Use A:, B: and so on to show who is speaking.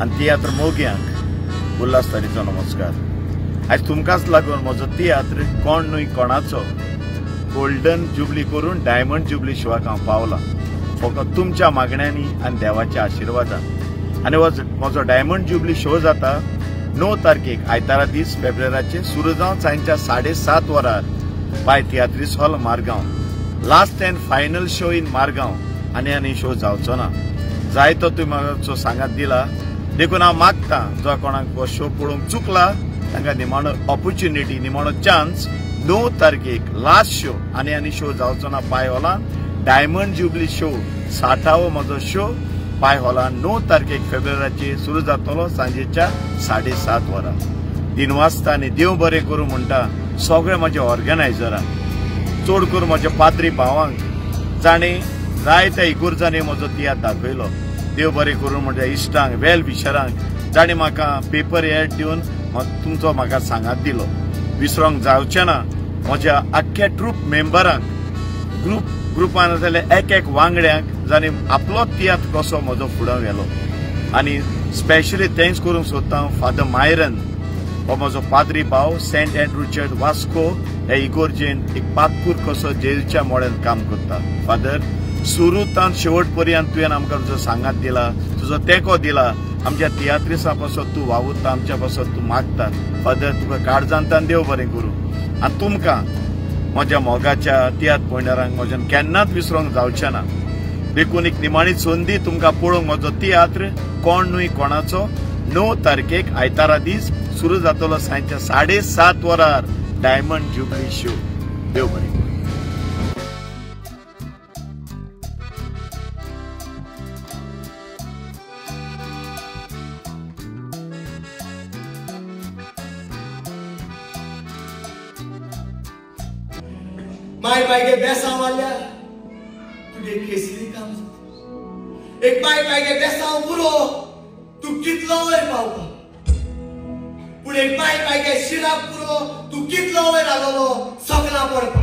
A: आनी तियात्र मोग्यांक उल्हासतारीचो नमस्कार। आज तुमकांच लागून म्हजो तियात्र कोण न्हय कोणाचो गोल्डन जुबली करून डायमंड जुबली शिवाक हांव पावला, फकत तुमच्या मागण्यांनी आनी देवाच्या आशिर्वादान। आनी म्हजो डायमंड जुबली शो जाता 9 तारखेक आयतारा दीस फेब्रुवारीचे सुरू जावन सांजच्या 7:30 वरार बाय तियात्रीस hall Margao. Last and final show in Margao आनी शो जावचो ना। जाय तो तुमी म्हाका सांगात दिला, देखून हांव मागता जो कोणाक हो शो पळोवंक चुकला तांकां निमाणो ऑपॉर्च्युनिटी, निमाणो चान्स 9 तारखेक लास्ट शो आनी शो जावचो ना पाय हॉलान। डायमंड जुबली शो 60वो म्हजो शो पाय हॉलान 9 तारखेक फेब्रुवारीचे सुरू जातलो सांजेच्या 7:30 वरां 3 वाजता। आनी देव बरें करूं म्हणटा सगळे म्हज्या ऑर्गनायझरांक, चड करून म्हज्या पाद्री भावांक, जाणी जाय त्या इगुर्जांनी म्हजो तियात्र दाखयलो। देव बरें करूं म्हज्या इश्टांक, वेल विशरांक, जाणी म्हाका पेपर एड दिवन तुमचो म्हाका सांगात दिलो। विसरोंक जावचें ना म्हज्या आख्ख्या ट्रूप मेंबरांक, ग्रुपान जाल्यार एक वांगड्यांक, जाणी आपलो तियात्र कसो म्हजो फुडें व्हेलो। आनी स्पेशली थँक्स करूंक सोदता फादर मायरन, हो म्हजो पाद्री भाव, सेंट एंड्रू चर्च वास्को ह्या इगोर्जेन एक पातपूर कसो जेलच्या मोड्यान काम करता। फादर, सुरूतान शेवट पर्यंत तुवें आमकां तुजो सांगात दिला, तुजो तेंको दिला, आमच्या तियात्रिसा पासत तूं वावुरता, आमच्या पासत तूं मागता। फादर, तुका काळजांतान देव बरें करूं। आनी तुमकां म्हज्या मोगाच्या तियात्र पळयणाऱ्यांक म्हज्यान केन्नाच विसरोंक जावचें ना। देखून एक निमाणी संदी तुमकां पळोवंक म्हजो तियात्र कोण न्हय कोणाचो 9 तारखेक आयतारा दीस सुरू जातलो सांजच्या 7:30 वरार डायमंड जुबली शो। देव बरें करूं।
B: माय बायगे बेसांव वाल्या तुगे केसरी काम जाता। एक बायगे बेसांव पुरो तू कितलो वयर पावता, पूण एक बायगे शिराक पुरो तू कितलो वयर आलोलो सगळा पडता।